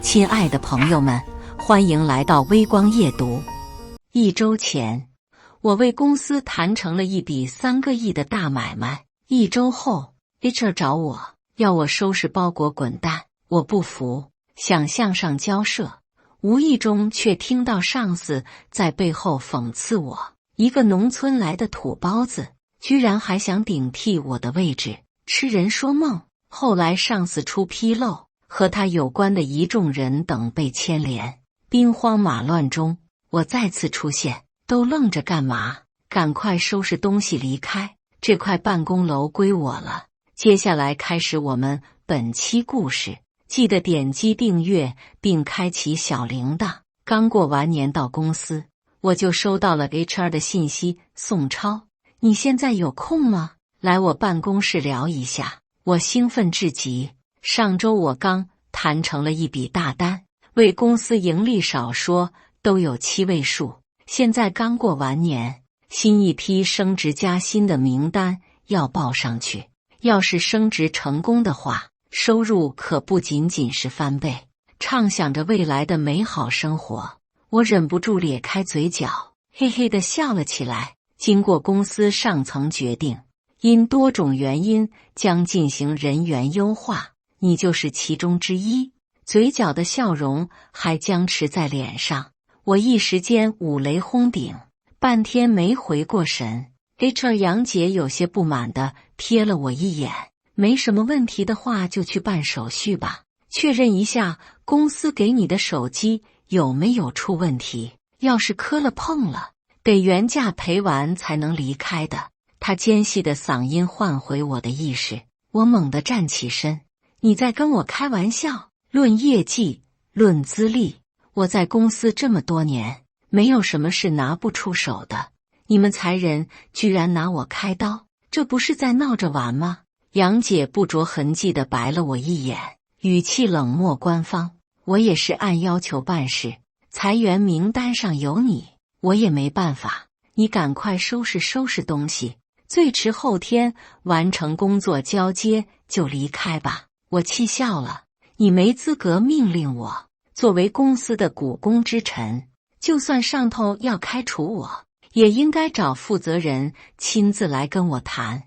亲爱的朋友们，欢迎来到微光夜读。一周前，我为公司谈成了一笔3个亿的大买卖。一周后 ，HR 找我，要我收拾包裹滚蛋。我不服，想向上交涉，无意中却听到上司在背后讽刺我：一个农村来的土包子，居然还想顶替我的位置，痴人说梦。后来上司出纰漏，和他有关的一众人等被牵连，兵荒马乱中，我再次出现，都愣着干嘛？赶快收拾东西离开，这块办公楼归我了。接下来开始我们本期故事，记得点击订阅并开启小铃铛。刚过完年到公司，我就收到了 HR 的信息：宋超，你现在有空吗？来我办公室聊一下。我兴奋至极，上周我刚谈成了一笔大单，为公司盈利少说都有7位数。现在刚过完年，新一批升职加薪的名单要报上去。要是升职成功的话，收入可不仅仅是翻倍。畅想着未来的美好生活，我忍不住咧开嘴角，嘿嘿地笑了起来。经过公司上层决定，因多种原因将进行人员优化，你就是其中之一。嘴角的笑容还僵持在脸上，我一时间五雷轰顶，半天没回过神。HR 杨姐有些不满地瞥了我一眼，没什么问题的话就去办手续吧，确认一下公司给你的手机有没有出问题，要是磕了碰了，得原价赔完才能离开的。他尖细的嗓音唤回我的意识，我猛地站起身。你在跟我开玩笑？论业绩，论资历，我在公司这么多年，没有什么是拿不出手的。你们才人居然拿我开刀，这不是在闹着玩吗？杨姐不着痕迹地白了我一眼，语气冷漠官方。我也是按要求办事，裁员名单上有你，我也没办法。你赶快收拾收拾东西，最迟后天完成工作交接就离开吧。我气笑了，你没资格命令我。作为公司的股肱之臣，就算上头要开除我，也应该找负责人亲自来跟我谈。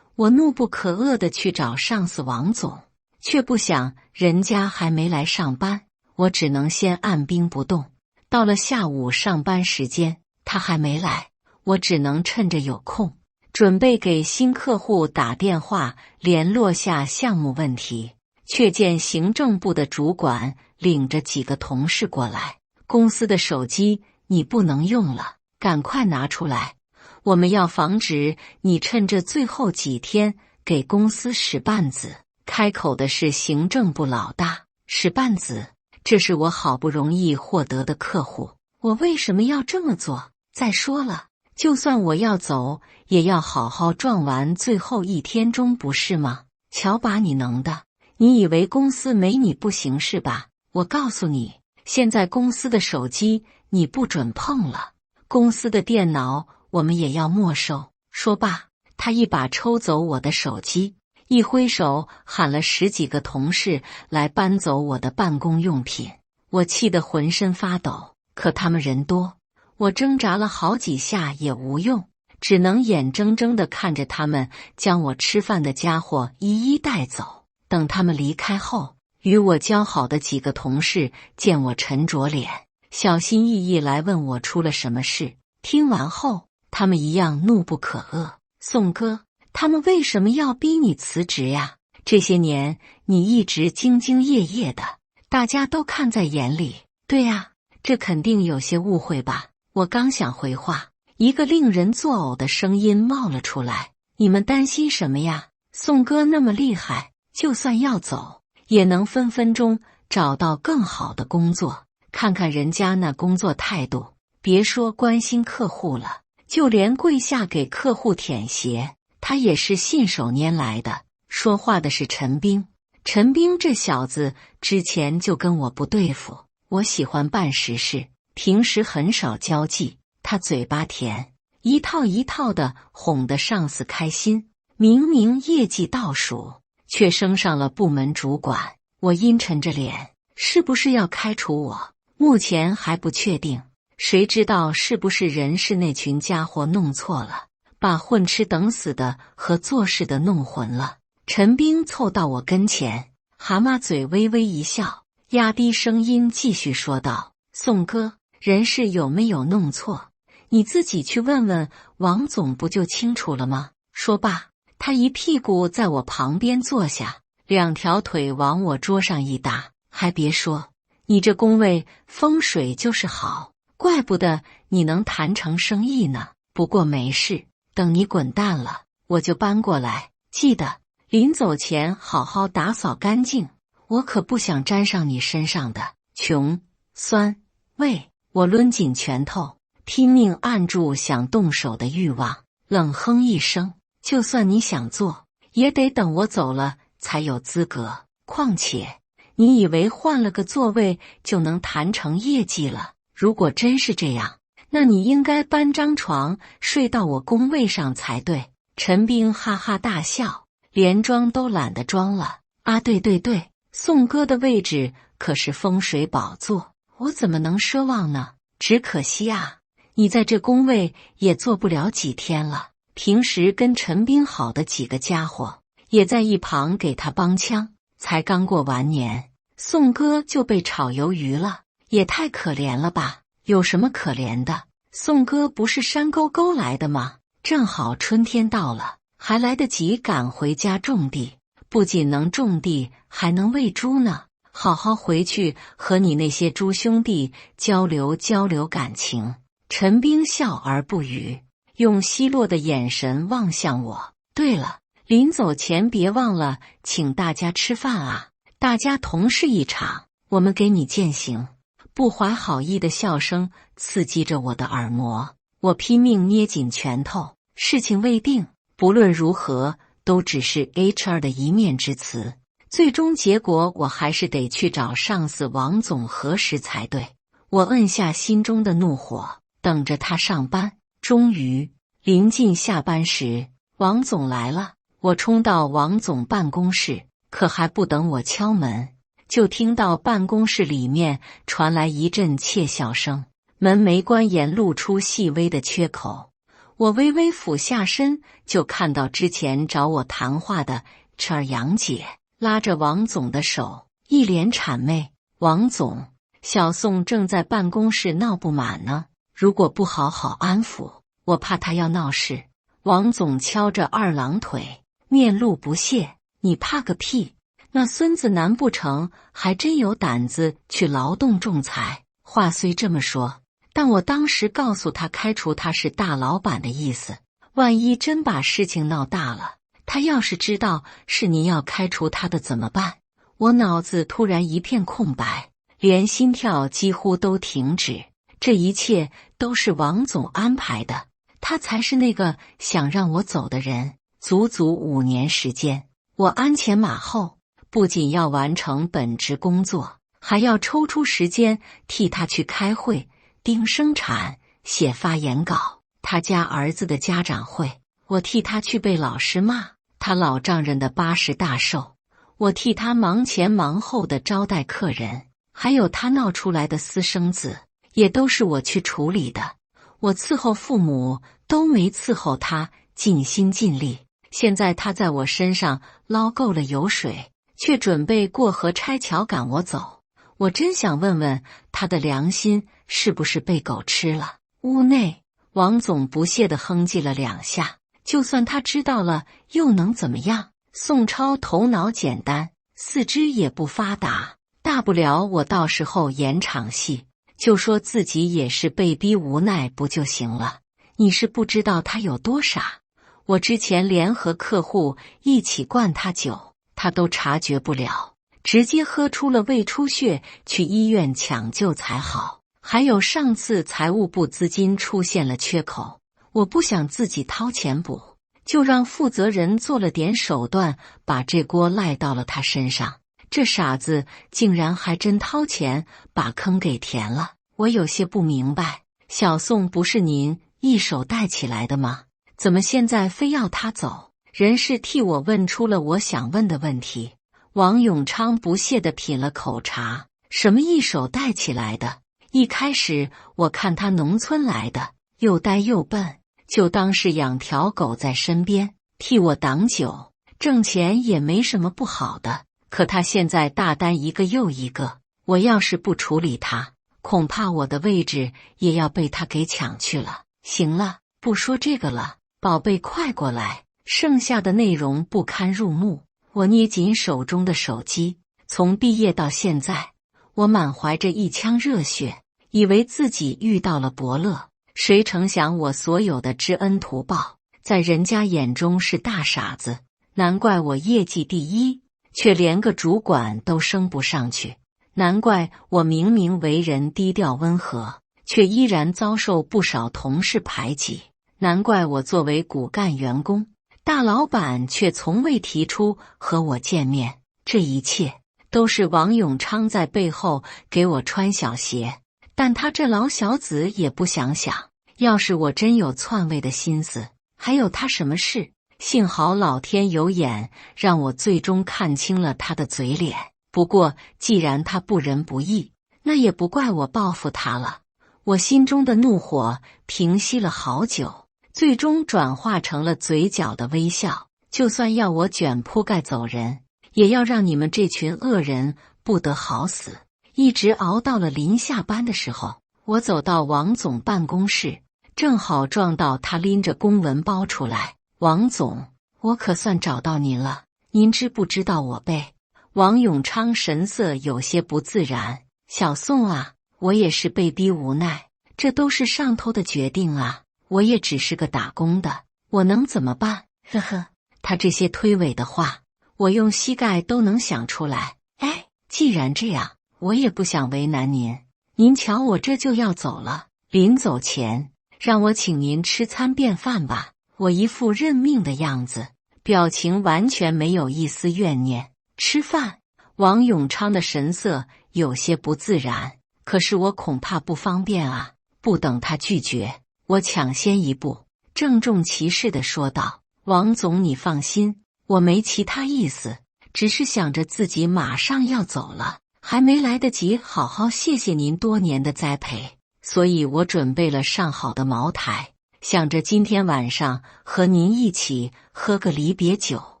我怒不可遏地去找上司王总，却不想人家还没来上班，我只能先按兵不动。到了下午上班时间，他还没来，我只能趁着有空，准备给新客户打电话联络下项目问题，却见行政部的主管领着几个同事过来。公司的手机你不能用了，赶快拿出来，我们要防止你趁着最后几天给公司使绊子。开口的是行政部老大。使绊子？这是我好不容易获得的客户，我为什么要这么做？再说了，就算我要走，也要好好赚完最后1天中，不是吗？瞧把你能的，你以为公司没你不行是吧？我告诉你，现在公司的手机你不准碰了，公司的电脑我们也要没收。说罢，他一把抽走我的手机，一挥手喊了10几个同事来搬走我的办公用品。我气得浑身发抖，可他们人多，我挣扎了好几下也无用，只能眼睁睁地看着他们将我吃饭的家伙一一带走。等他们离开后，与我交好的几个同事见我沉着脸，小心翼翼来问我出了什么事。听完后，他们一样怒不可遏。宋哥，他们为什么要逼你辞职呀？这些年你一直兢兢业业的，大家都看在眼里。对呀，这肯定有些误会吧？我刚想回话，一个令人作呕的声音冒了出来。你们担心什么呀？宋哥那么厉害，就算要走，也能分分钟找到更好的工作。看看人家那工作态度，别说关心客户了，就连跪下给客户舔鞋，他也是信手拈来的。说话的是陈兵。陈兵这小子之前就跟我不对付，我喜欢办实事，平时很少交际。他嘴巴甜，一套一套的哄得上司开心，明明业绩倒数，却升上了部门主管。我阴沉着脸，是不是要开除我？目前还不确定，谁知道是不是人事那群家伙弄错了，把混吃等死的和做事的弄混了。陈冰凑到我跟前，蛤蟆嘴微微一笑，压低声音继续说道：宋哥，人事有没有弄错，你自己去问问王总不就清楚了吗？说罢，他一屁股在我旁边坐下，两条腿往我桌上一搭，还别说，你这工位风水就是好，怪不得你能谈成生意呢。不过没事，等你滚蛋了，我就搬过来。记得临走前好好打扫干净，我可不想沾上你身上的穷酸味。我抡紧拳头，拼命按住想动手的欲望，冷哼一声，就算你想做，也得等我走了才有资格。况且你以为换了个座位就能谈成业绩了？如果真是这样，那你应该搬张床睡到我工位上才对。陈冰哈哈大笑，连装都懒得装了。啊，对，宋哥的位置可是风水宝座，我怎么能奢望呢？只可惜啊，你在这工位也做不了几天了。平时跟陈冰好的几个家伙也在一旁给他帮腔，才刚过完年，宋哥就被炒鱿鱼了，也太可怜了吧？有什么可怜的？宋哥不是山沟沟来的吗？正好春天到了，还来得及赶回家种地，不仅能种地，还能喂猪呢。好好回去和你那些猪兄弟交流交流感情。陈冰笑而不语，用奚落的眼神望向我。对了，临走前别忘了请大家吃饭啊，大家同事一场，我们给你饯行。不怀好意的笑声刺激着我的耳膜，我拼命捏紧拳头。事情未定，不论如何都只是 HR 的一面之词，最终结果我还是得去找上司王总核实才对。我摁下心中的怒火，等着他上班。终于临近下班时，王总来了。我冲到王总办公室，可还不等我敲门，就听到办公室里面传来一阵窃笑声，门没关严露出细微的缺口。我微微俯下身，就看到之前找我谈话的HR杨姐拉着王总的手，一脸谄媚。王总，小宋正在办公室闹不满呢，如果不好好安抚，我怕他要闹事。王总敲着二郎腿，面露不屑。你怕个屁，那孙子难不成还真有胆子去劳动仲裁？话虽这么说，但我当时告诉他开除他是大老板的意思，万一真把事情闹大了，他要是知道是您要开除他的怎么办？我脑子突然一片空白，连心跳几乎都停止。这一切都是王总安排的，他才是那个想让我走的人。足足5年时间，我鞍前马后，不仅要完成本职工作，还要抽出时间替他去开会、盯生产、写发言稿。他家儿子的家长会，我替他去被老师骂；他老丈人的80大寿，我替他忙前忙后的招待客人；还有他闹出来的私生子，也都是我去处理的。我伺候父母都没伺候他尽心尽力，现在他在我身上捞够了油水，却准备过河拆桥赶我走。我真想问问他的良心是不是被狗吃了。屋内，王总不屑地哼唧了2下，就算他知道了又能怎么样？宋超头脑简单，四肢也不发达，大不了我到时候演场戏，就说自己也是被逼无奈不就行了。你是不知道他有多傻，我之前连和客户一起灌他酒，他都察觉不了，直接喝出了胃出血，去医院抢救才好。还有上次财务部资金出现了缺口，我不想自己掏钱补，就让负责人做了点手段，把这锅赖到了他身上。这傻子竟然还真掏钱把坑给填了。我有些不明白，小宋不是您一手带起来的吗？怎么现在非要他走？人事替我问出了我想问的问题。王永昌不屑地品了口茶，什么一手带起来的？一开始我看他农村来的，又呆又笨，就当是养条狗在身边替我挡酒，挣钱也没什么不好的。可他现在大单一个又一个，我要是不处理他，恐怕我的位置也要被他给抢去了。行了，不说这个了，宝贝，快过来。剩下的内容不堪入目。我捏紧手中的手机，从毕业到现在，我满怀着一腔热血，以为自己遇到了伯乐，谁成想我所有的知恩图报，在人家眼中是大傻子。难怪我业绩第一，却连个主管都升不上去。难怪我明明为人低调温和，却依然遭受不少同事排挤。难怪我作为骨干员工，大老板却从未提出和我见面。这一切都是王永昌在背后给我穿小鞋，但他这老小子也不想想，要是我真有篡位的心思，还有他什么事？幸好老天有眼，让我最终看清了他的嘴脸。不过既然他不仁不义，那也不怪我报复他了。我心中的怒火平息了好久，最终转化成了嘴角的微笑。就算要我卷铺盖走人，也要让你们这群恶人不得好死。一直熬到了临下班的时候，我走到王总办公室，正好撞到他拎着公文包出来。王总，我可算找到您了，您知不知道我被……王永昌神色有些不自然。小宋啊，我也是被逼无奈，这都是上头的决定啊，我也只是个打工的，我能怎么办？呵呵，他这些推诿的话，我用膝盖都能想出来。哎，既然这样，我也不想为难您。您瞧，我这就要走了，临走前让我请您吃餐便饭吧。我一副认命的样子，表情完全没有一丝怨念。吃饭？王永昌的神色有些不自然，可是我恐怕不方便啊。不等他拒绝，我抢先一步，郑重其事地说道：王总，你放心，我没其他意思，只是想着自己马上要走了，还没来得及好好谢谢您多年的栽培，所以我准备了上好的茅台，想着今天晚上和您一起喝个离别酒。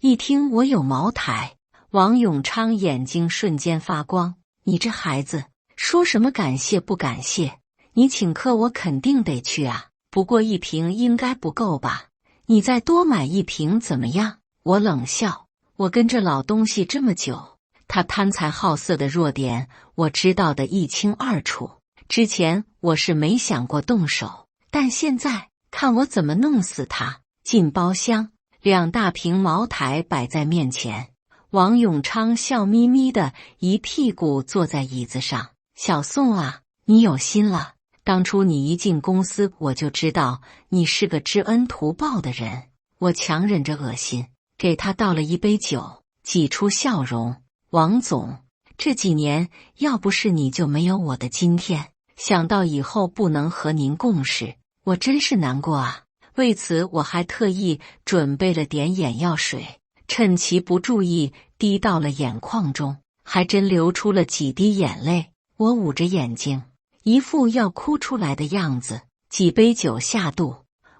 一听我有茅台，王永昌眼睛瞬间发光。你这孩子，说什么感谢不感谢？你请客我肯定得去啊，不过一瓶应该不够吧？你再多买一瓶怎么样？我冷笑，我跟这老东西这么久，他贪财好色的弱点我知道得一清二楚。之前我是没想过动手，但现在看我怎么弄死他。进包厢，2大瓶茅台摆在面前，王永昌笑眯眯的一屁股坐在椅子上。小宋啊，你有心了，当初你一进公司我就知道你是个知恩图报的人。我强忍着恶心，给他倒了一杯酒，挤出笑容。王总，这几年要不是你就没有我的今天，想到以后不能和您共事，我真是难过啊。为此我还特意准备了点眼药水，趁其不注意滴到了眼眶中，还真流出了几滴眼泪。我捂着眼睛，一副要哭出来的样子。几杯酒下肚，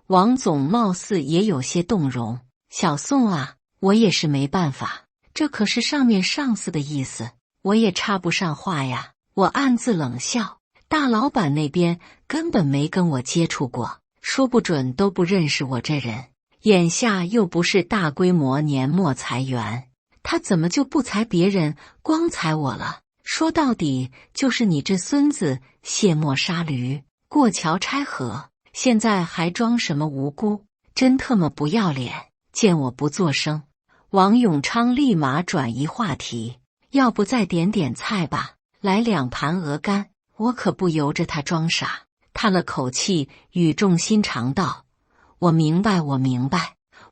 王总貌似也有些动容。小宋啊，我也是没办法，这可是上面上司的意思，我也插不上话呀。我暗自冷笑，大老板那边根本没跟我接触过，说不准都不认识我这人。眼下又不是大规模年末裁员，他怎么就不裁别人，光裁我了？说到底就是你这孙子卸磨杀驴，过桥拆河，现在还装什么无辜，真特么不要脸！见我不作声，王永昌立马转移话题，要不再点点菜吧，来2盘鹅肝。我可不由着他装傻，叹了口气，语重心长道：我明白，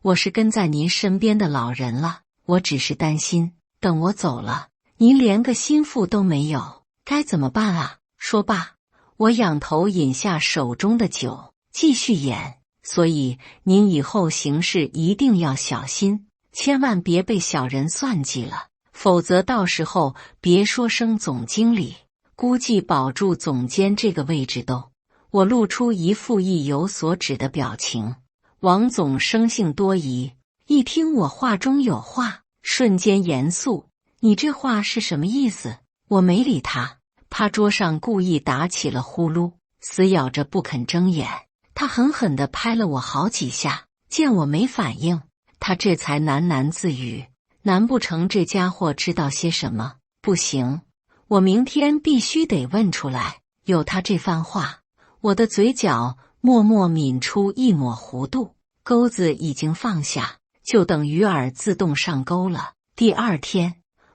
我是跟在您身边的老人了，我只是担心，等我走了，您连个心腹都没有，该怎么办啊？说罢，我仰头饮下手中的酒，继续演。所以您以后行事一定要小心，千万别被小人算计了，否则到时候别说升总经理，估计保住总监这个位置都……我露出一副意有所指的表情。王总生性多疑，一听我话中有话，瞬间严肃：“你这话是什么意思？”我没理他，趴桌上故意打起了呼噜，死咬着不肯睁眼。他狠狠地拍了我好几下，见我没反应，他这才喃喃自语：“难不成这家伙知道些什么？不行，我明天必须得问出来。”有他这番话，我的嘴角默默抿出一抹弧度，钩子已经放下，就等鱼饵自动上钩了。第二天，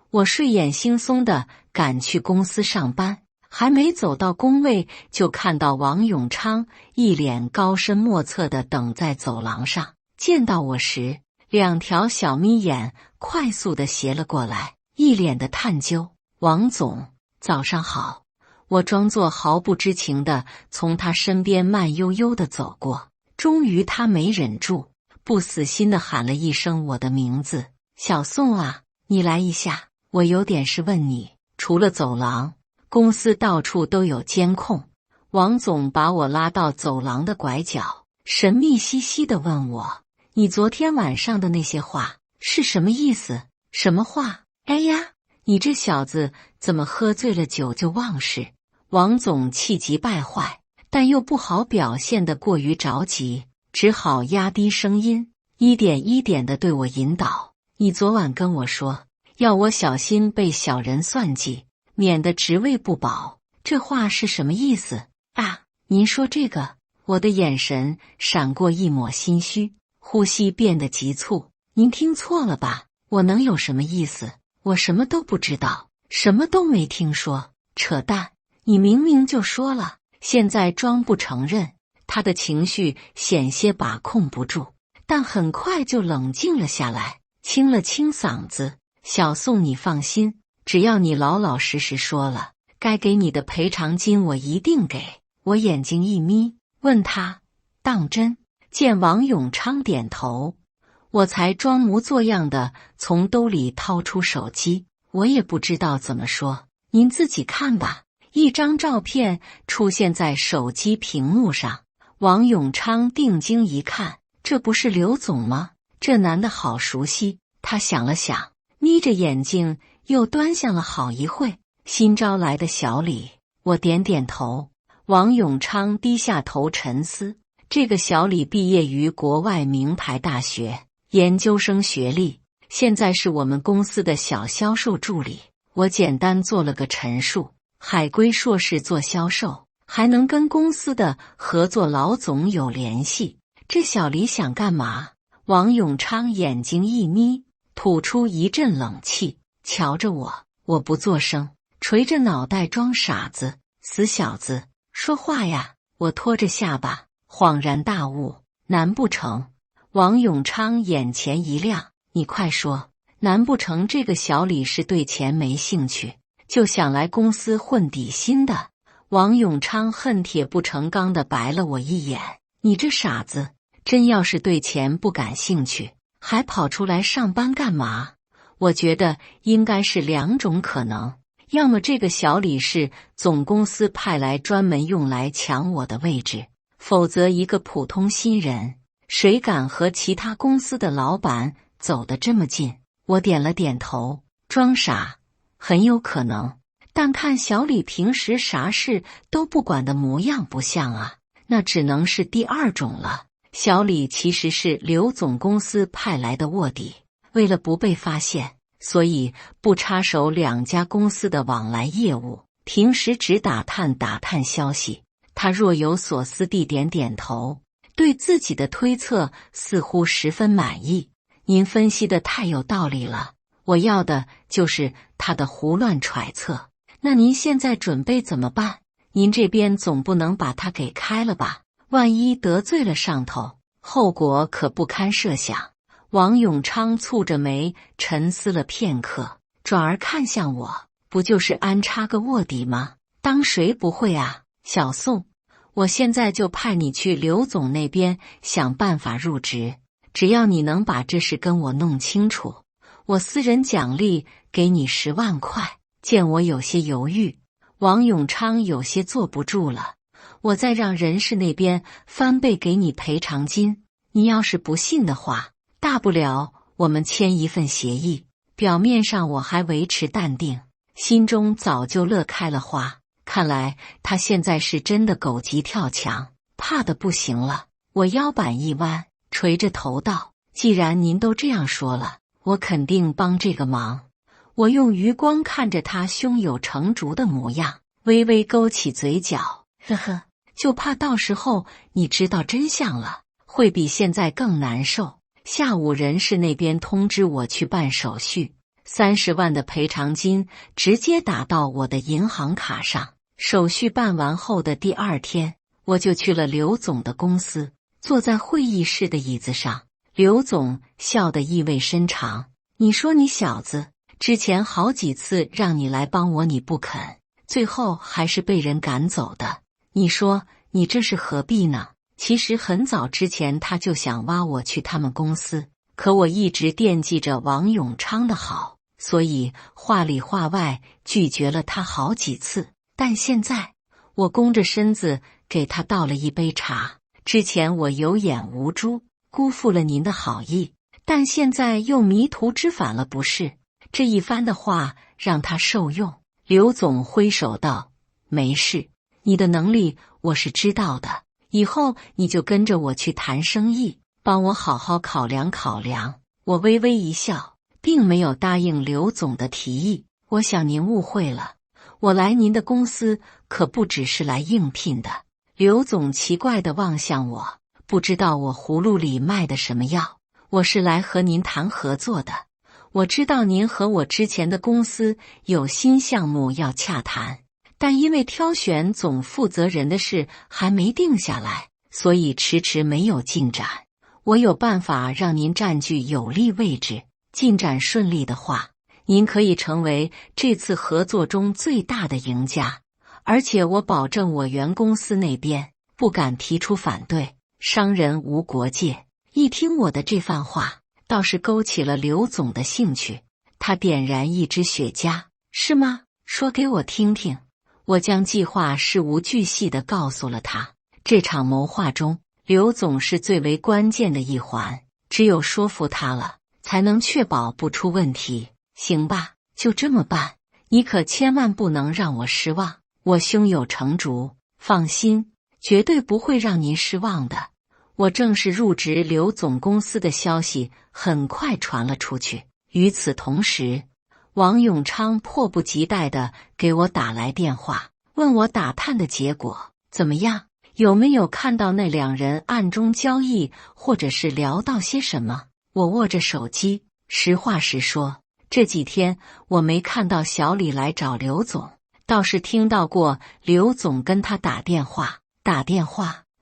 我睡眼惺忪地赶去公司上班，还没走到工位，就看到王永昌一脸高深莫测地等在走廊上。见到我时，两条小眯眼快速地斜了过来，一脸的探究。王总，早上好。我装作毫不知情地从他身边慢悠悠地走过，终于他没忍住，不死心地喊了一声我的名字：“小宋啊，你来一下，我有点事问你。”除了走廊，公司到处都有监控。王总把我拉到走廊的拐角，神秘兮兮地问我：“你昨天晚上的那些话是什么意思？什么话？哎呀，你这小子怎么喝醉了酒就忘事？”王总气急败坏，但又不好表现得过于着急，只好压低声音，一点一点地对我引导：“你昨晚跟我说，要我小心被小人算计，免得职位不保，这话是什么意思啊？”您说这个？我的眼神闪过一抹心虚，呼吸变得急促。您听错了吧？我能有什么意思？我什么都不知道，什么都没听说。扯淡！你明明就说了，现在装不承认。他的情绪险些把控不住，但很快就冷静了下来，清了清嗓子：“小宋，你放心，只要你老老实实说了，该给你的赔偿金我一定给。”我眼睛一眯，问他：“当真？”见王永昌点头，我才装模作样的从兜里掏出手机。我也不知道怎么说，您自己看吧。一张照片出现在手机屏幕上，王永昌定睛一看，这不是刘总吗？这男的好熟悉。他想了想，眯着眼睛又端详了好一会。新招来的小李，我点点头。王永昌低下头沉思。这个小李毕业于国外名牌大学，研究生学历，现在是我们公司的小销售助理。我简单做了个陈述。海归硕士做销售，还能跟公司的合作老总有联系，这小李想干嘛？王永昌眼睛一眯，吐出一阵冷气，瞧着我不作声，垂着脑袋装傻子。死小子，说话呀！我拖着下巴，恍然大悟，难不成……王永昌眼前一亮，你快说，难不成这个小李是对钱没兴趣，就想来公司混底薪的？王永昌恨铁不成钢地白了我一眼：“你这傻子，真要是对钱不感兴趣，还跑出来上班干嘛？”我觉得应该是两种可能，要么这个小李是总公司派来专门用来抢我的位置，否则一个普通新人，谁敢和其他公司的老板走得这么近？我点了点头，装傻。很有可能，但看小李平时啥事都不管的模样不像啊，那只能是第二种了。小李其实是刘总公司派来的卧底，为了不被发现，所以不插手两家公司的往来业务，平时只打探消息。他若有所思地点点头，对自己的推测似乎十分满意。您分析的太有道理了，我要的就是他的胡乱揣测。那您现在准备怎么办？您这边总不能把他给开了吧？万一得罪了上头，后果可不堪设想。王永昌蹙着眉沉思了片刻，转而看向我：“不就是安插个卧底吗？当谁不会啊？小宋，我现在就派你去刘总那边想办法入职，只要你能把这事跟我弄清楚，我私人奖励给你10万块。见我有些犹豫，王永昌有些坐不住了。我再让人事那边翻倍给你赔偿金，你要是不信的话，大不了我们签一份协议。表面上我还维持淡定，心中早就乐开了花。看来他现在是真的狗急跳墙，怕得不行了。我腰板一弯，垂着头道：既然您都这样说了，我肯定帮这个忙。我用余光看着他胸有成竹的模样，微微勾起嘴角，呵呵，就怕到时候你知道真相了，会比现在更难受。下午人事那边通知我去办手续，30万的赔偿金直接打到我的银行卡上。手续办完后的第2天，我就去了刘总的公司，坐在会议室的椅子上。刘总笑得意味深长：你说你小子，之前好几次让你来帮我，你不肯，最后还是被人赶走的。你说你这是何必呢？其实很早之前他就想挖我去他们公司，可我一直惦记着王永昌的好，所以话里话外拒绝了他好几次。但现在我弓着身子给他倒了一杯茶。之前我有眼无珠，辜负了您的好意，但现在又迷途知返了，不是？这一番的话让他受用。刘总挥手道：没事，你的能力我是知道的，以后你就跟着我去谈生意，帮我好好考量考量。我微微一笑，并没有答应刘总的提议。我想您误会了，我来您的公司可不只是来应聘的。刘总奇怪地望向我，不知道我葫芦里卖的什么药。我是来和您谈合作的。我知道您和我之前的公司有新项目要洽谈，但因为挑选总负责人的事还没定下来，所以迟迟没有进展。我有办法让您占据有利位置，进展顺利的话，您可以成为这次合作中最大的赢家。而且我保证我原公司那边不敢提出反对，商人无国界。一听我的这番话，倒是勾起了刘总的兴趣。他点燃一支雪茄：是吗？说给我听听。我将计划事无巨细地告诉了他。这场谋划中，刘总是最为关键的一环，只有说服他了，才能确保不出问题。行吧，就这么办。你可千万不能让我失望。我胸有成竹，放心，绝对不会让您失望的。我正式入职刘总公司的消息很快传了出去。与此同时，王永昌迫不及待地给我打来电话，问我打探的结果怎么样，有没有看到那2人暗中交易，或者是聊到些什么。我握着手机，实话实说，这几天我没看到小李来找刘总，倒是听到过刘总跟他打电话。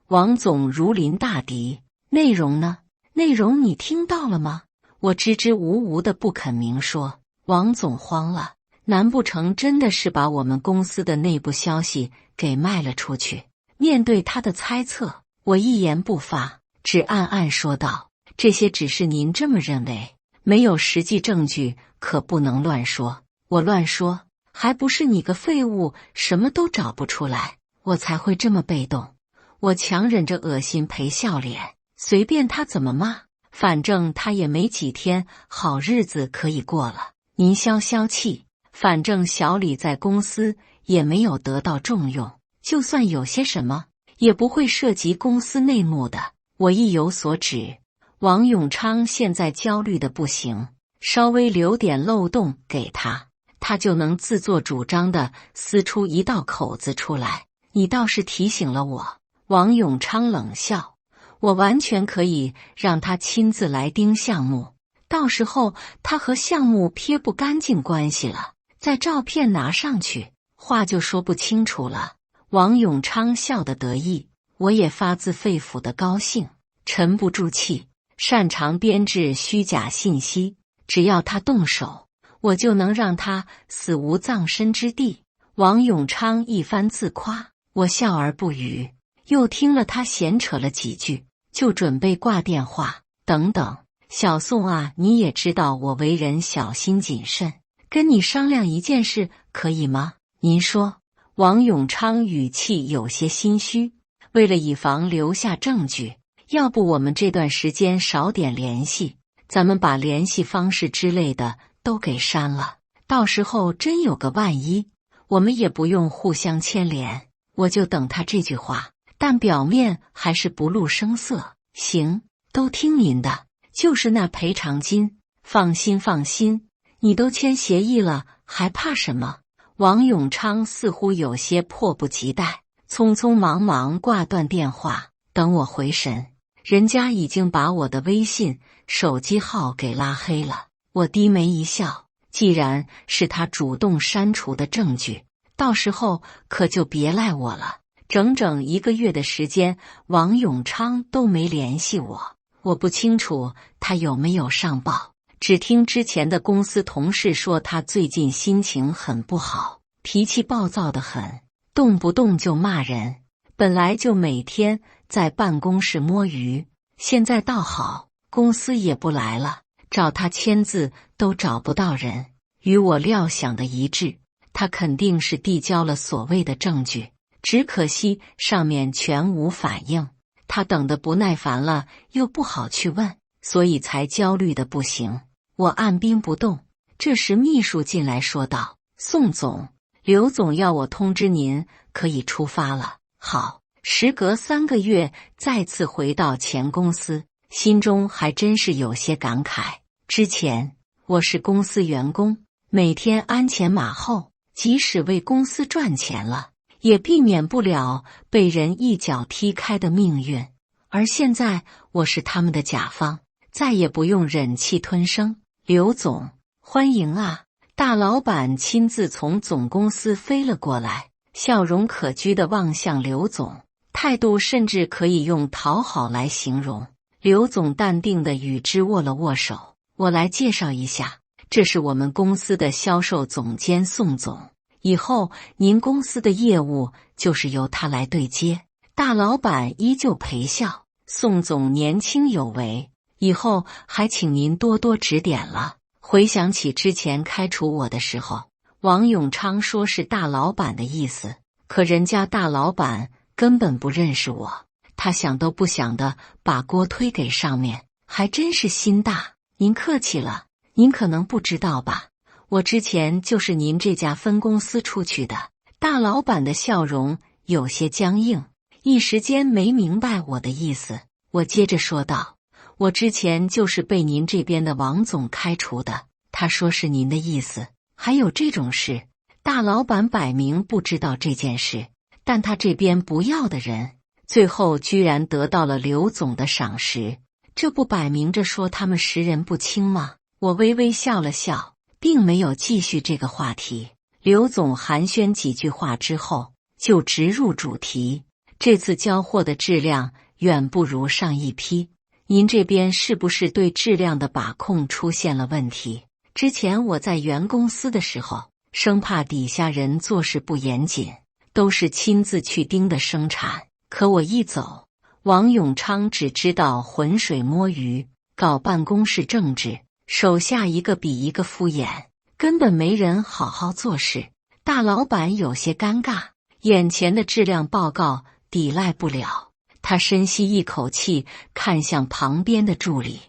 王总如临大敌。内容呢？内容你听到了吗？我支支吾吾的不肯明说。王总慌了，难不成真的是把我们公司的内部消息给卖了出去？面对他的猜测，我一言不发，只暗暗说道：这些只是您这么认为，没有实际证据，可不能乱说。我乱说，还不是你个废物，什么都找不出来，我才会这么被动。我强忍着恶心陪笑脸，随便他怎么骂，反正他也没几天好日子可以过了。您消消气，反正小李在公司也没有得到重用，就算有些什么，也不会涉及公司内幕的。我意有所指。王永昌现在焦虑的不行，稍微留点漏洞给他，他就能自作主张的撕出一道口子出来。你倒是提醒了我。王永昌冷笑：我完全可以让他亲自来盯项目，到时候他和项目撇不干净关系了，在照片拿上去，话就说不清楚了。王永昌笑得得意，我也发自肺腑的高兴，沉不住气。擅长编制虚假信息，只要他动手，我就能让他死无葬身之地。王永昌一番自夸，我笑而不语。又听了他闲扯了几句，就准备挂电话。等等，小宋啊，你也知道我为人小心谨慎，跟你商量一件事，可以吗？您说。王永昌语气有些心虚，为了以防留下证据，要不我们这段时间少点联系，咱们把联系方式之类的都给删了，到时候真有个万一，我们也不用互相牵连。我就等他这句话，但表面还是不露声色。行，都听您的，就是那赔偿金，放心放心，你都签协议了，还怕什么？王永昌似乎有些迫不及待，匆匆忙忙挂断电话。等我回神，人家已经把我的微信、手机号给拉黑了。我低眉一笑，既然是他主动删除的证据，到时候可就别赖我了。整整1个月的时间，王永昌都没联系我，我不清楚他有没有上报。只听之前的公司同事说，他最近心情很不好，脾气暴躁得很，动不动就骂人。本来就每天在办公室摸鱼，现在倒好，公司也不来了，找他签字都找不到人。与我料想的一致，他肯定是递交了所谓的证据，只可惜上面全无反应。他等得不耐烦了，又不好去问，所以才焦虑的不行。我按兵不动，这时秘书进来说道：“宋总，刘总要我通知您，可以出发了。”好，时隔3个月再次回到前公司，心中还真是有些感慨。之前我是公司员工，每天鞍前马后，即使为公司赚钱了，也避免不了被人一脚踢开的命运。而现在我是他们的甲方，再也不用忍气吞声。刘总，欢迎啊！大老板亲自从总公司飞了过来，笑容可掬地望向刘总，态度甚至可以用讨好来形容。刘总淡定地与之握了握手。我来介绍一下，这是我们公司的销售总监宋总，以后您公司的业务就是由他来对接。大老板依旧陪笑，宋总年轻有为，以后还请您多多指点了。回想起之前开除我的时候，王永昌说是大老板的意思，可人家大老板根本不认识我，他想都不想的把锅推给上面，还真是心大。您客气了，您可能不知道吧，我之前就是您这家分公司出去的。大老板的笑容有些僵硬，一时间没明白我的意思。我接着说道，我之前就是被您这边的王总开除的，他说是您的意思。还有这种事？大老板摆明不知道这件事，但他这边不要的人，最后居然得到了刘总的赏识，这不摆明着说他们识人不清吗？我微微笑了笑，并没有继续这个话题。刘总寒暄几句话之后，就直入主题。这次交货的质量远不如上一批，您这边是不是对质量的把控出现了问题？之前我在原公司的时候，生怕底下人做事不严谨，都是亲自去盯的生产。可我一走，王永昌只知道浑水摸鱼，搞办公室政治，手下一个比一个敷衍，根本没人好好做事。大老板有些尴尬，眼前的质量报告抵赖不了。他深吸一口气，看向旁边的助理。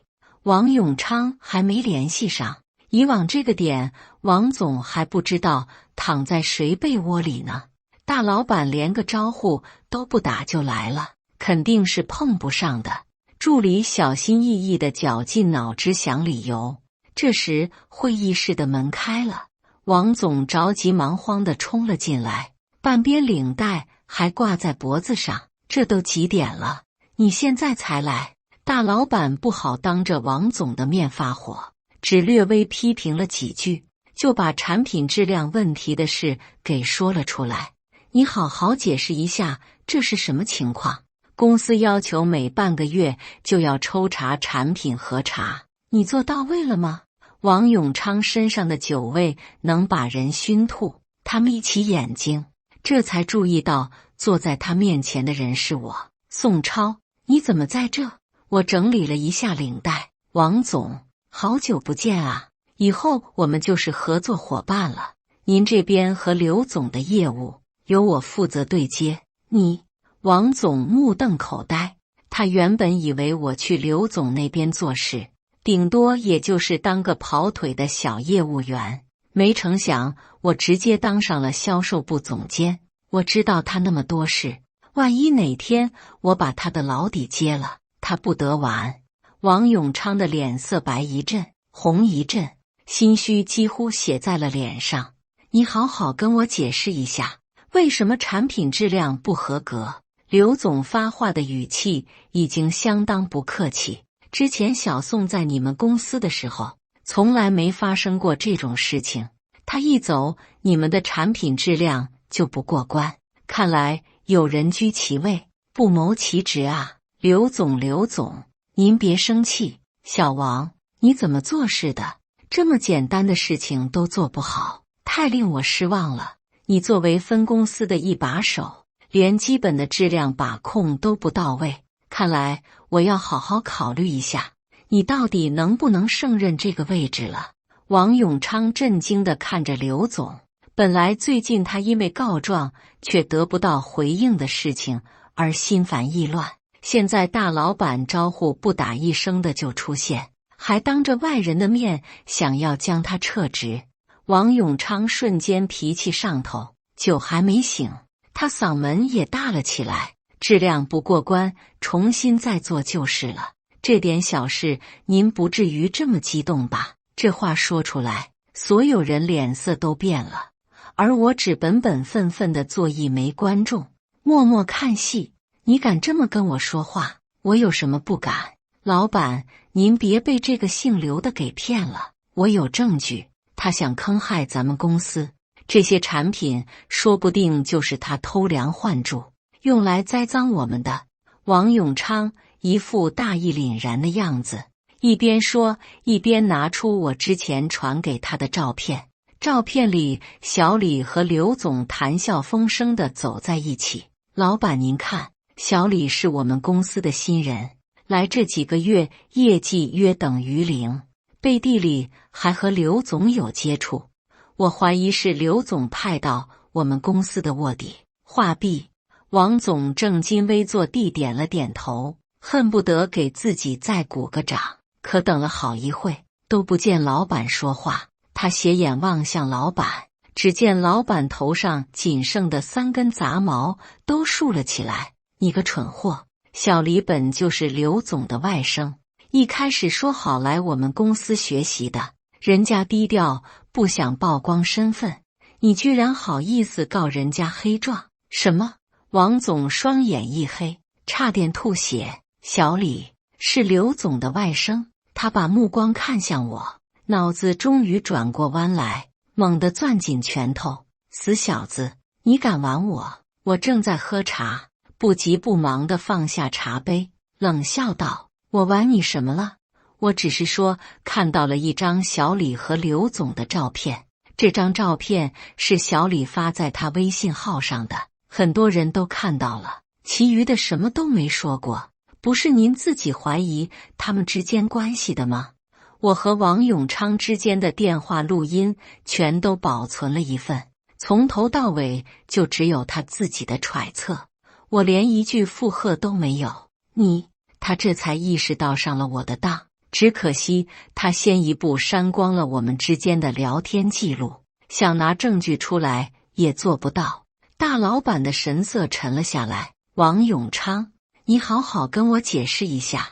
王永昌还没联系上，以往这个点，王总还不知道躺在谁被窝里呢。大老板连个招呼都不打就来了，肯定是碰不上的。助理小心翼翼地绞尽脑汁想理由。这时会议室的门开了，王总着急忙慌地冲了进来，半边领带还挂在脖子上。这都几点了，你现在才来？大老板不好当着王总的面发火，只略微批评了几句，就把产品质量问题的事给说了出来。你好好解释一下，这是什么情况？公司要求每半个月就要抽查产品核查，你做到位了吗？王永昌身上的酒味能把人熏吐，他眯起眼睛，这才注意到坐在他面前的人是我。宋超，你怎么在这？我整理了一下领带。王总，好久不见啊，以后我们就是合作伙伴了。您这边和刘总的业务由我负责对接。你，王总目瞪口呆，他原本以为我去刘总那边做事，顶多也就是当个跑腿的小业务员，没成想我直接当上了销售部总监。我知道他那么多事，万一哪天我把他的老底揭了，他不得完。王永昌的脸色白一阵，红一阵，心虚几乎写在了脸上。你好好跟我解释一下，为什么产品质量不合格？刘总发话的语气已经相当不客气。之前小宋在你们公司的时候，从来没发生过这种事情。他一走，你们的产品质量就不过关。看来有人居其位，不谋其职啊！刘总，您别生气。小王，你怎么做事的？这么简单的事情都做不好，太令我失望了。你作为分公司的一把手，连基本的质量把控都不到位，看来我要好好考虑一下，你到底能不能胜任这个位置了。王永昌震惊地看着刘总，本来最近他因为告状却得不到回应的事情而心烦意乱，现在大老板招呼不打一声的就出现，还当着外人的面想要将他撤职。王永昌瞬间脾气上头，酒还没醒，他嗓门也大了起来。质量不过关，重新再做就是了。这点小事您不至于这么激动吧？这话说出来，所有人脸色都变了，而我只本本分分地做一枚观众，默默看戏。你敢这么跟我说话，我有什么不敢？老板，您别被这个姓刘的给骗了，我有证据，他想坑害咱们公司，这些产品说不定就是他偷梁换柱，用来栽赃我们的。王永昌一副大义凛然的样子，一边说一边拿出我之前传给他的照片。照片里小李和刘总谈笑风生地走在一起。老板您看，小李是我们公司的新人，来这几个月业绩约等于零，背地里还和刘总有接触，我怀疑是刘总派到我们公司的卧底。话毕，王总正襟危坐地点了点头，恨不得给自己再鼓个掌。可等了好一会，都不见老板说话。他斜眼望向老板，只见老板头上仅剩的3根杂毛都竖了起来。你个蠢货！小李本就是刘总的外甥，一开始说好来我们公司学习的，人家低调不想曝光身份，你居然好意思告人家黑状？什么？王总双眼一黑，差点吐血。小李是刘总的外甥，他把目光看向我，脑子终于转过弯来，猛地攥紧拳头。死小子，你敢玩我？我正在喝茶，不急不忙地放下茶杯，冷笑道：我玩你什么了？我只是说看到了一张小李和刘总的照片，这张照片是小李发在他微信号上的，很多人都看到了，其余的什么都没说过。不是您自己怀疑他们之间关系的吗？我和王永昌之间的电话录音全都保存了一份，从头到尾就只有他自己的揣测，我连一句附和都没有。他这才意识到上了我的当，只可惜他先一步删光了我们之间的聊天记录，想拿证据出来也做不到。大老板的神色沉了下来。王永昌，你好好跟我解释一下。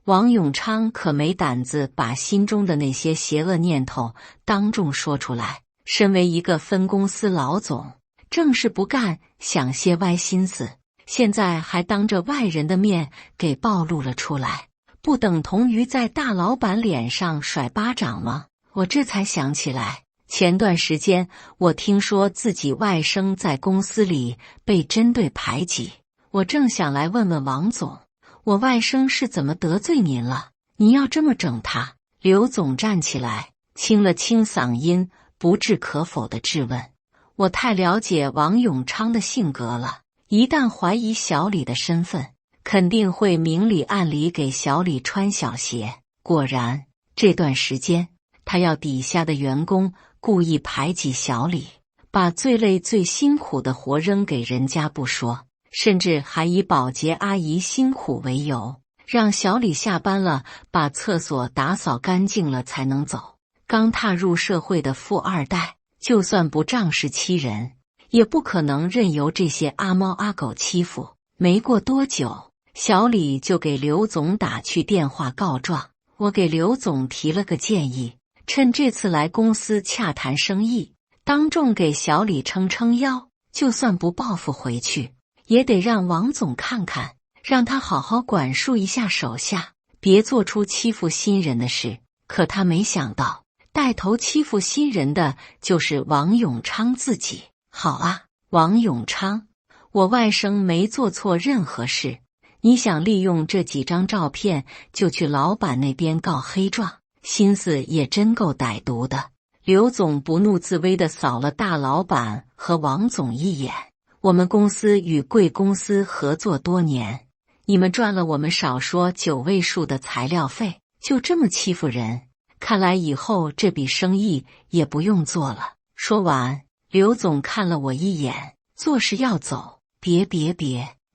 王永昌可没胆子把心中的那些邪恶念头当众说出来，身为一个分公司老总，正事不干，想些歪心思，现在还当着外人的面给暴露了出来，不等同于在大老板脸上甩巴掌吗？我这才想起来，前段时间我听说自己外甥在公司里被针对排挤，我正想来问问王总，我外甥是怎么得罪您了？您要这么整他？刘总站起来，清了清嗓音，不置可否地质问。我太了解王永昌的性格了，一旦怀疑小李的身份，肯定会明里暗里给小李穿小鞋。果然，这段时间他要底下的员工故意排挤小李，把最累最辛苦的活扔给人家不说，甚至还以保洁阿姨辛苦为由，让小李下班了把厕所打扫干净了才能走。刚踏入社会的富二代，就算不仗势欺人，也不可能任由这些阿猫阿狗欺负。没过多久，小李就给刘总打去电话告状。我给刘总提了个建议，趁这次来公司洽谈生意，当众给小李撑撑腰，就算不报复回去，也得让王总看看，让他好好管束一下手下，别做出欺负新人的事。可他没想到，带头欺负新人的就是王永昌自己。好啊，王永昌，我外甥没做错任何事，你想利用这几张照片就去老板那边告黑状，心思也真够歹毒的。刘总不怒自威地扫了大老板和王总一眼。我们公司与贵公司合作多年，你们赚了我们少说9位数的材料费，就这么欺负人，看来以后这笔生意也不用做了。说完，刘总看了我一眼，做事要走。别，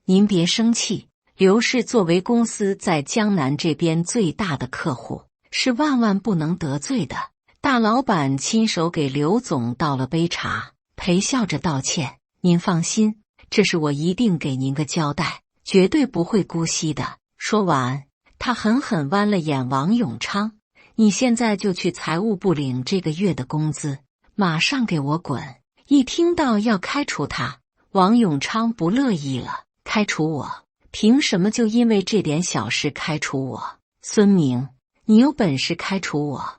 您别生气。刘氏作为公司在江南这边最大的客户，是万万不能得罪的。大老板亲手给刘总倒了杯茶，陪笑着道歉：“您放心，这是我一定给您个交代，绝对不会姑息的。”说完，他狠狠剜了眼王永昌：“你现在就去财务部领这个月的工资，马上给我滚！”一听到要开除他，王永昌不乐意了：“开除我？凭什么就因为这点小事开除我？孙明，你有本事开除我，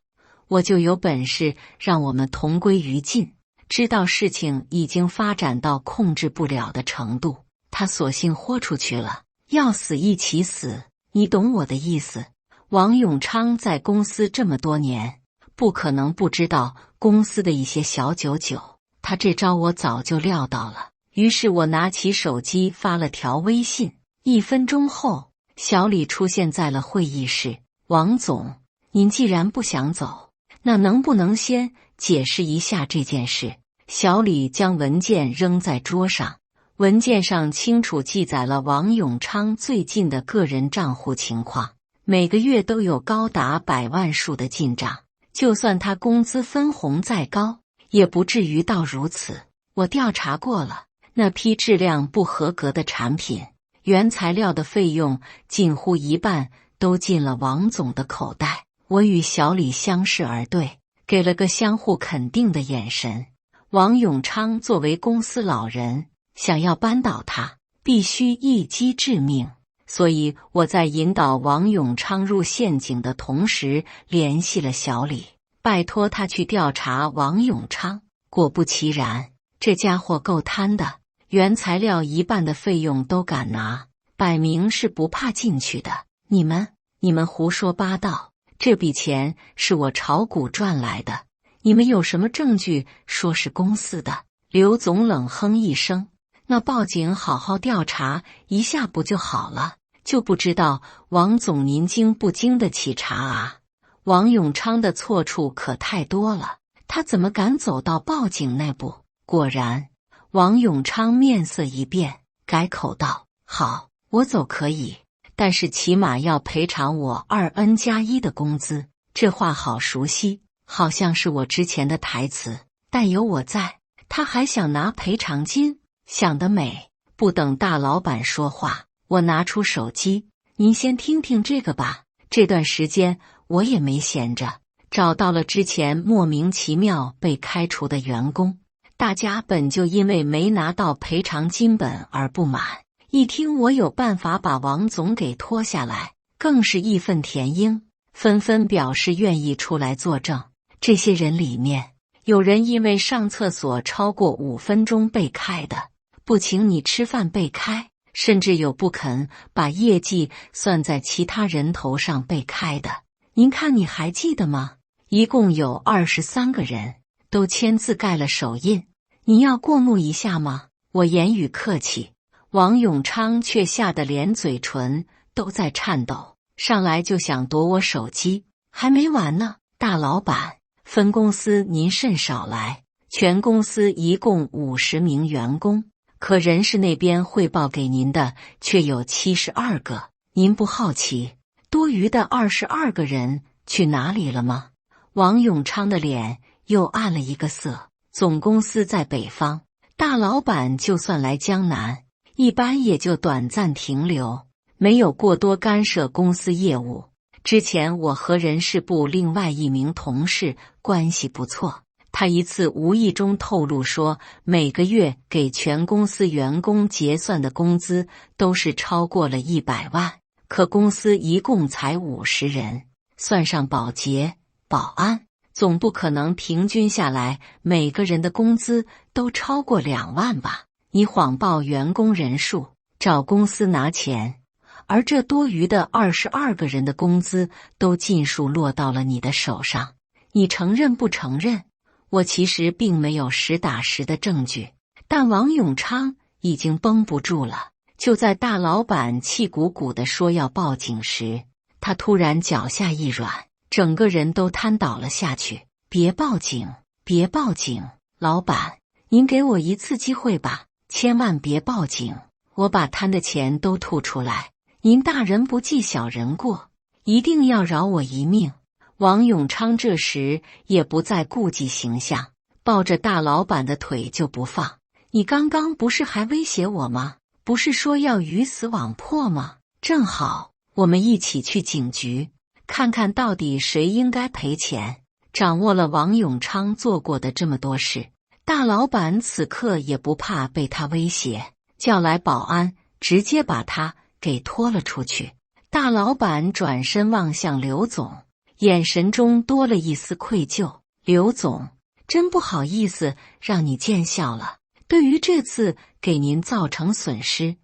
我就有本事让我们同归于尽。”知道事情已经发展到控制不了的程度，他索性豁出去了，要死一起死，你懂我的意思。王永昌在公司这么多年，不可能不知道公司的一些小九九，他这招我早就料到了。于是我拿起手机发了条微信。1分钟后，小李出现在了会议室。王总，您既然不想走，那能不能先解释一下这件事？小李将文件扔在桌上，文件上清楚记载了王永昌最近的个人账户情况，每个月都有高达100万数的进账，就算他工资分红再高，也不至于到如此。我调查过了，那批质量不合格的产品，原材料的费用近乎一半都进了王总的口袋。我与小李相视而对，给了个相互肯定的眼神。王永昌作为公司老人，想要扳倒他，必须一击致命。所以我在引导王永昌入陷阱的同时，联系了小李，拜托他去调查王永昌。果不其然，这家伙够贪的，原材料一半的费用都敢拿，摆明是不怕进去的。你们胡说八道，这笔钱是我炒股赚来的，你们有什么证据说是公司的？刘总冷哼一声：“那报警好好调查一下不就好了？就不知道王总您经不经得起查啊？”王永昌的错处可太多了，他怎么敢走到报警那步？果然，王永昌面色一变，改口道：“好，我走可以，但是起码要赔偿我2N+1的工资。”这话好熟悉，好像是我之前的台词。但有我在，他还想拿赔偿金，想得美！不等大老板说话，我拿出手机：“您先听听这个吧。”这段时间我也没闲着，找到了之前莫名其妙被开除的员工。大家本就因为没拿到赔偿金本而不满，一听我有办法把王总给拖下来，更是义愤填膺，纷纷表示愿意出来作证。这些人里面，有人因为上厕所超过5分钟被开的，不请你吃饭被开，甚至有不肯把业绩算在其他人头上被开的。您看你还记得吗？一共有23个人，都签字盖了手印。你要过目一下吗？我言语客气，王永昌却吓得连嘴唇都在颤抖，上来就想夺我手机。还没完呢，大老板，分公司您甚少来，全公司一共50名员工，可人事那边汇报给您的却有72个，您不好奇多余的22个人去哪里了吗？王永昌的脸又暗了一个色。总公司在北方，大老板就算来江南，一般也就短暂停留，没有过多干涉公司业务。之前我和人事部另外一名同事关系不错，他一次无意中透露说，每个月给全公司员工结算的工资都是超过了100万，可公司一共才50人，算上保洁、保安，总不可能平均下来每个人的工资都超过2万吧？你谎报员工人数，找公司拿钱，而这多余的22个人的工资都尽数落到了你的手上，你承认不承认？我其实并没有实打实的证据，但王永昌已经绷不住了。就在大老板气鼓鼓地说要报警时，他突然脚下一软，整个人都瘫倒了下去。别报警，别报警，老板，您给我一次机会吧，千万别报警，我把贪的钱都吐出来，您大人不计小人过，一定要饶我一命。王永昌这时也不再顾忌形象，抱着大老板的腿就不放。你刚刚不是还威胁我吗？不是说要鱼死网破吗？正好，我们一起去警局，看看到底谁应该赔钱。掌握了王永昌做过的这么多事，大老板此刻也不怕被他威胁，叫来保安，直接把他给拖了出去。大老板转身望向刘总，眼神中多了一丝愧疚。刘总，真不好意思让你见笑了，对于这次给您造成损失，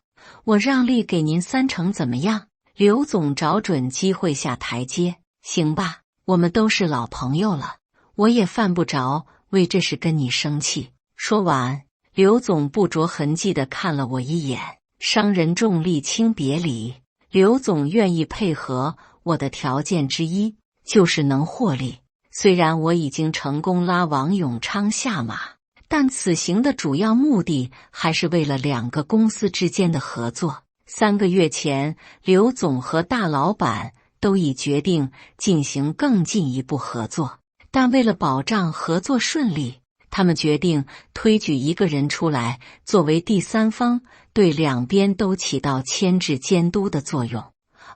我让利给您30%怎么样？刘总找准机会下台阶，行吧，我们都是老朋友了，我也犯不着为这事跟你生气。说完，刘总不着痕迹地看了我一眼，商人重利轻别离，刘总愿意配合我的条件之一就是能获利。虽然我已经成功拉王永昌下马，但此行的主要目的还是为了2个公司之间的合作。3个月前，刘总和大老板都已决定进行更进一步合作，但为了保障合作顺利，他们决定推举一个人出来作为第三方，对两边都起到牵制监督的作用。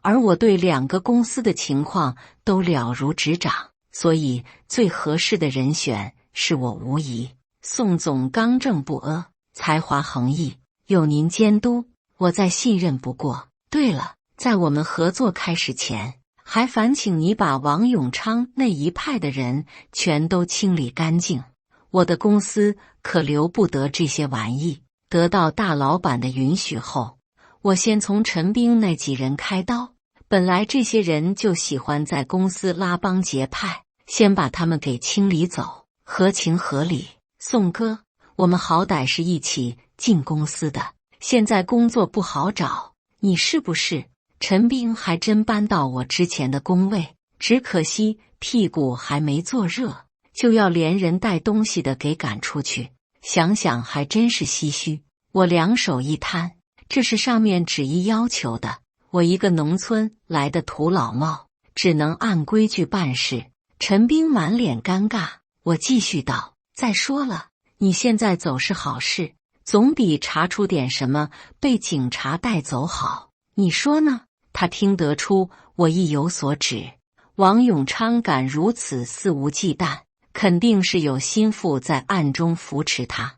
而我对2个公司的情况都了如指掌，所以最合适的人选是我无疑。宋总刚正不阿，才华横溢，有您监督，我再信任不过。对了，在我们合作开始前，还烦请你把王永昌那一派的人全都清理干净，我的公司可留不得这些玩意。得到大老板的允许后，我先从陈兵那几人开刀。本来这些人就喜欢在公司拉帮结派，先把他们给清理走，合情合理。宋哥，我们好歹是一起进公司的，现在工作不好找，你是不是？陈兵还真搬到我之前的工位，只可惜屁股还没坐热，就要连人带东西的给赶出去，想想还真是唏嘘。我两手一摊，这是上面旨意要求的，我一个农村来的土老帽，只能按规矩办事。陈兵满脸尴尬，我继续道，再说了，你现在走是好事，总比查出点什么被警察带走好，你说呢？他听得出我意有所指，王永昌敢如此肆无忌惮，肯定是有心腹在暗中扶持他，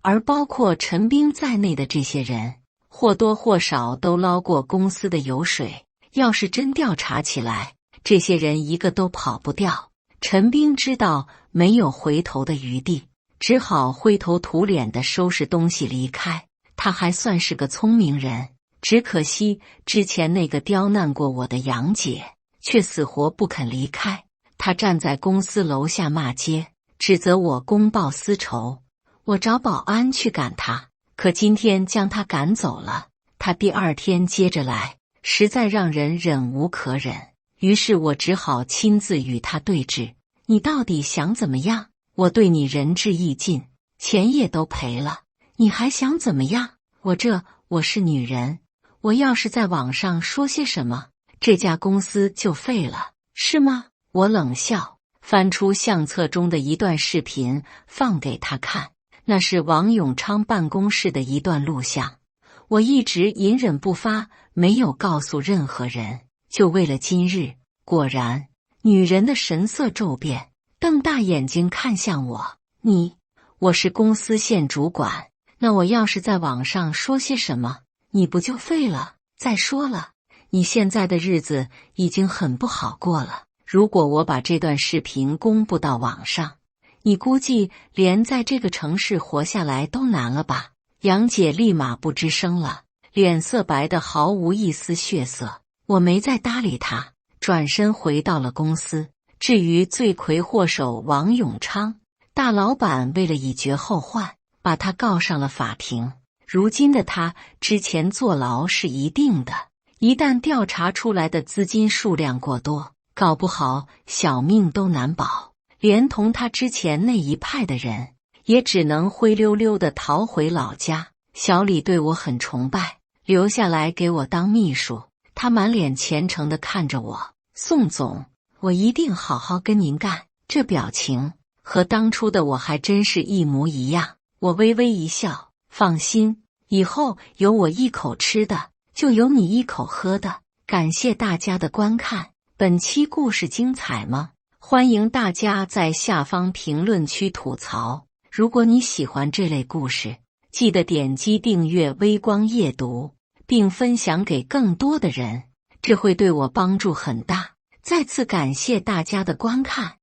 而包括陈兵在内的这些人，或多或少都捞过公司的油水，要是真调查起来，这些人一个都跑不掉。陈兵知道没有回头的余地，只好灰头土脸地收拾东西离开。他还算是个聪明人，只可惜之前那个刁难过我的杨姐却死活不肯离开。他站在公司楼下骂街，指责我公报私仇。我找保安去赶他，可今天将他赶走了，他第2天接着来，实在让人忍无可忍。于是我只好亲自与他对峙。你到底想怎么样？我对你仁至义尽，钱也都赔了，你还想怎么样？我是女人，我要是在网上说些什么，这家公司就废了，是吗？我冷笑，翻出相册中的一段视频放给他看，那是王永昌办公室的一段录像。我一直隐忍不发，没有告诉任何人，就为了今日。果然，女人的神色骤变，瞪大眼睛看向我。我是公司县主管，那我要是在网上说些什么，你不就废了？再说了，你现在的日子已经很不好过了，如果我把这段视频公布到网上，你估计连在这个城市活下来都难了吧？杨姐立马不吱声了，脸色白得毫无一丝血色。我没再搭理她，转身回到了公司。至于罪魁祸首王永昌，大老板为了以绝后患，把他告上了法庭。如今的他之前坐牢是一定的，一旦调查出来的资金数量过多，搞不好小命都难保，连同他之前那一派的人也只能灰溜溜地逃回老家。小李对我很崇拜，留下来给我当秘书。他满脸虔诚地看着我，宋总，我一定好好跟您干。这表情和当初的我还真是一模一样。我微微一笑，放心，以后有我一口吃的，就有你一口喝的。感谢大家的观看，本期故事精彩吗？欢迎大家在下方评论区吐槽。如果你喜欢这类故事，记得点击订阅微光夜读，并分享给更多的人，这会对我帮助很大。再次感谢大家的观看。